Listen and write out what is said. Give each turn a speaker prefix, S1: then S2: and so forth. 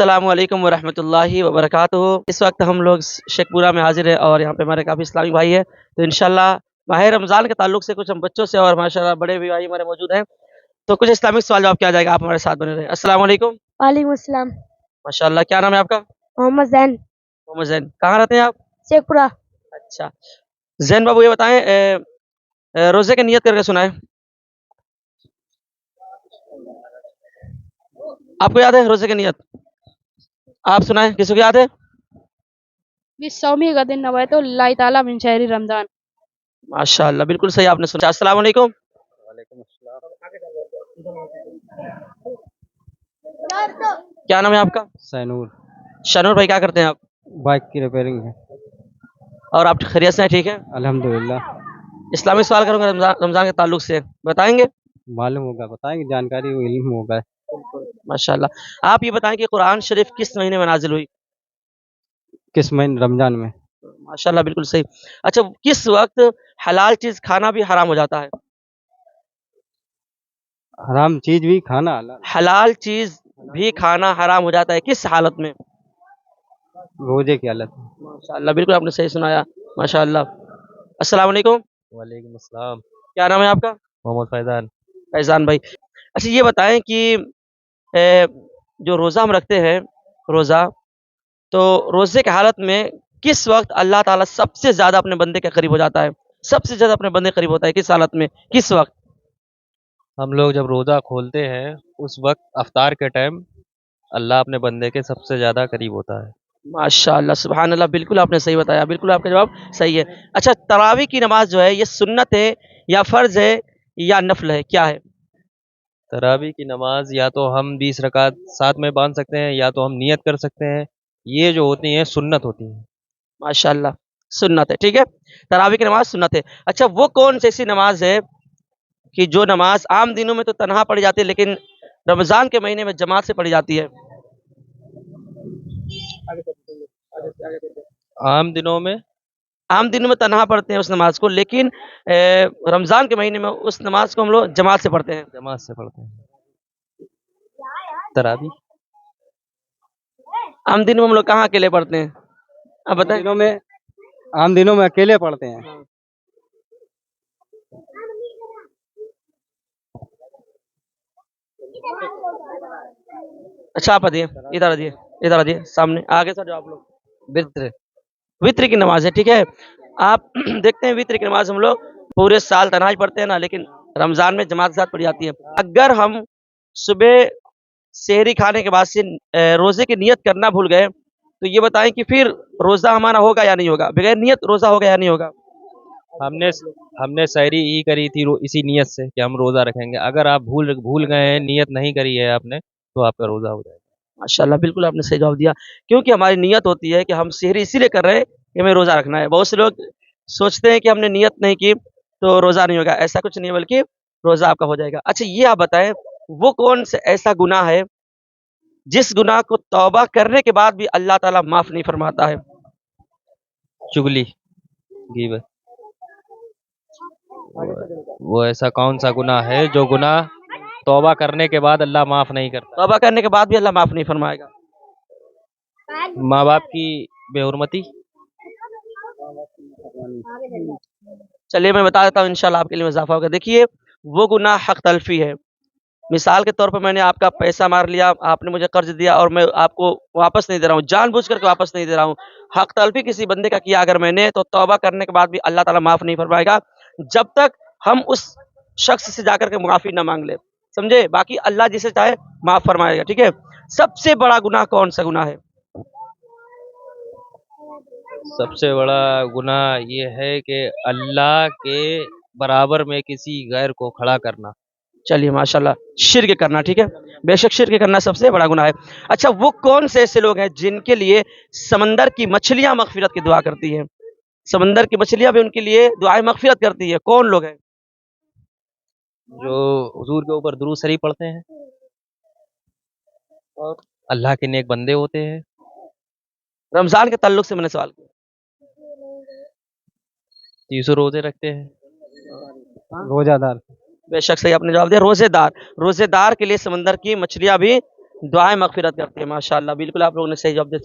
S1: अस्सलामु अलैकुम वरहमतुल्लाहि वबरकातुहू। इस वक्त हम लोग शेखपुरा में हाजिर है और यहाँ पे हमारे काफ़ी इस्लामी भाई है। तो इंशाल्लाह माह रमज़ान के ताल्लुक से कुछ हम बच्चों से और माशाल्लाह बड़े भी भाई हमारे मौजूद हैं। तो कुछ इस्लामिक सवाल जवाब किया जाएगा, आप हमारे साथ बने रहें। अस्सलामु अलैकुम।
S2: वालेकुम अस्सलाम।
S1: माशाल्लाह, क्या नाम है आपका?
S2: मोहम्मद जैन।
S1: मोहम्मद जैन। कहाँ रहते हैं आप?
S2: शेखपुरा।
S1: अच्छा, जैन बाबू ये बताएं, रोज़े की नियत करके सुनाएं। आपको याद है रोज़े की नियत? आप सुनाएं, किसी को याद है?
S2: बिस्सौमी का दिन नवैतुल्लाह ताला मिन शहरी रमजान।
S1: माशाल्लाह, बिल्कुल सही आपने सुना। अस्सलामु अलैकुम।
S3: वालेकुम अस्सलाम।
S1: क्या नाम है आपका?
S3: सैनूर।
S1: शनूर भाई, क्या करते हैं आप?
S3: बाइक की रिपेयरिंग है।
S1: और आप खैरियत से हैं? ठीक है।
S3: अल्हम्दुलिल्लाह।
S1: इस्लामिक सवाल करूँगा रमज़ान रमज़ान के ताल्लुक से, बताएँगे?
S3: मालूम होगा, बताएंगे, जानकारी हो, इल्म होगा।
S1: माशाल्लाह। आप ये बताएँ कि कुरान शरीफ किस महीने में नाज़िल हुई?
S3: किस महीने? रमजान में।
S1: माशाल्लाह, बिल्कुल सही। अच्छा, किस वक़्त हलाल चीज़ खाना भी हराम हो जाता है?
S3: हराम चीज भी खाना हलाल।
S1: हलाल चीज़ भी खाना हराम हो जाता है, किस हालत में?
S3: रोजे की हालत में।
S1: माशाल्लाह, बिल्कुल आपने सही सुनाया। माशाल्लाह। अस्सलाम वालेकुम।
S3: वालेकुम अस्सलाम।
S1: क्या नाम है आपका?
S3: मोहम्मद फैजान।
S1: फैज़ान भाई। अच्छा, ये बताएँ कि अ, जो रोज़ा हम रखते हैं, रोज़ा, तो रोज़े की हालत में किस वक़्त अल्लाह ताला सबसे ज़्यादा अपने बंदे के करीब हो जाता है? सबसे ज़्यादा अपने बंदे के करीब होता है, किस हालत में, किस वक़्त?
S3: हम लोग जब रोजा खोलते हैं उस वक्त अफ्तार के टाइम अल्लाह अपने बंदे के सबसे ज्यादा करीब होता है।
S1: माशाअल्लाह, सुभान अल्लाह, बिल्कुल आपने सही बताया, बिल्कुल आपका जवाब सही है। अच्छा, तरावी की नमाज़ जो है, ये सुन्नत है या फ़र्ज़ है या नफ़्ल है, क्या है?
S3: तरावी की नमाज या तो हम 20 रकात साथ में बांध सकते हैं या तो हम नियत कर सकते हैं। ये जो होती हैं सुन्नत होती हैं।
S1: माशाअल्लाह, सुन्नत है, ठीक है। तरावी की नमाज़ सुन्नत है। अच्छा, वो कौन-सी ऐसी नमाज़ है कि जो नमाज़ आम दिनों में तो तन्हा पढ़ी जाती है, लेकिन रमज़ान के महीने में जमात से पढ़ी जाती है?
S3: आम दिनों में
S1: आम दिनों में तन्हा पढ़ते हैं उस नमाज़ को, लेकिन रमज़ान के महीने में उस नमाज़ को हम लोग जमात से पढ़ते हैं।
S3: जमात से पढ़ते हैं। तरावी
S1: आम दिनों में हम लोग कहाँ अकेले पढ़ते हैं? आप बताएं।
S3: आम दिनों में अकेले पढ़ते हैं।
S1: हाँ। अच्छा, आप आइए, इधर आइए, इधर आइए, सामने आगे सर, जो आप लोग वित्र वित्र की नमाज़ है, ठीक है। आप देखते हैं वित्र की नमाज़ हम लोग पूरे साल तन्हा ही पढ़ते हैं ना, लेकिन रमज़ान में जमात के साथ पढ़ी जाती है। अगर हम सुबह सेहरी खाने के बाद से रोज़े की नियत करना भूल गए, तो ये बताएँ कि फिर रोज़ा हमारा होगा या नहीं होगा? बगैर नियत रोज़ा होगा या नहीं होगा?
S3: हमने हमने सहरी ही करी थी इसी नियत से कि हम रोजा रखेंगे। अगर आप भूल भूल गए हैं, नियत नहीं करी है आपने, तो आपका रोजा हो जाएगा।
S1: माशाल्लाह, बिल्कुल आपने सही जवाब दिया। क्योंकि हमारी नियत होती है कि हम सेहरी इसीलिए कर रहे हैं कि हमें रोज़ा रखना है। बहुत से लोग सोचते हैं कि हमने नियत नहीं की तो रोज़ा नहीं होगा, ऐसा कुछ नहीं है, बल्कि रोज़ा आपका हो जाएगा। अच्छा, ये आप बताएँ, वो कौन सा ऐसा गुनाह है जिस गुनाह को तौबा करने के बाद भी अल्लाह ताला माफ़ नहीं फरमाता है?
S3: चुगली, गीबत। वो ऐसा कौन सा गुनाह है जो गुनाह तौबा करने के बाद अल्लाह माफ नहीं करता?
S1: तौबा करने के बाद भी अल्लाह माफ़ नहीं फरमाएगा।
S3: माँ बाप की बेहुरमती।
S1: चलिए मैं बता देता हूँ, इंशाल्लाह आपके लिए इज़ाफ़ा होगा। देखिए, वो गुनाह हक़ तलफ़ी है। मिसाल के तौर पे मैंने आपका पैसा मार लिया, आपने मुझे कर्ज़ दिया और मैं आपको वापस नहीं दे रहा हूँ, जानबूझ कर के वापस नहीं दे रहा हूँ। हक़ तलफ़ी किसी बंदे का किया अगर मैंने, तो तौबा करने के बाद भी अल्लाह ताला माफ़ नहीं फरमाएगा, जब तक हम उस शख़्स से जाकर के माफ़ी ना माँग लें, समझे? बाकी अल्लाह जिसे चाहे माफ़ फरमाएगा, ठीक है? सबसे बड़ा गुनाह कौन-सा गुनाह है?
S3: सबसे बड़ा गुनाह ये है कि अल्लाह के बराबर में किसी गैर को खड़ा करना।
S1: चलिए माशाल्लाह, शिर्क करना, ठीक है? बेशक शिर्क करना सबसे बड़ा गुनाह है। अच्छा, वो कौन से ऐसे लोग हैं जिनके लिए समंदर की मछलियाँ मग़फ़िरत की दुआ करती हैं? समंदर की मछलियाँ भी उनके लिए दुआए मग़फ़िरत करती है, कौन लोग हैं?
S3: जो हुजूर के ऊपर दुरूद शरीफ पढ़ते हैं और अल्लाह के नेक बंदे होते हैं।
S1: रमज़ान के ताल्लुक से मैंने सवाल किया।
S3: 30 रोजे रखते हैं। रोजादार।
S1: बेशक सही आपने जवाब दिया, रोज़ेदार। रोज़ेदार के लिए समंदर की मछलियाँ भी दुआएँ मग़फ़िरत करती है माशाअल्लाह। बिल्कुल आप लोगों ने सही जवाब दिया।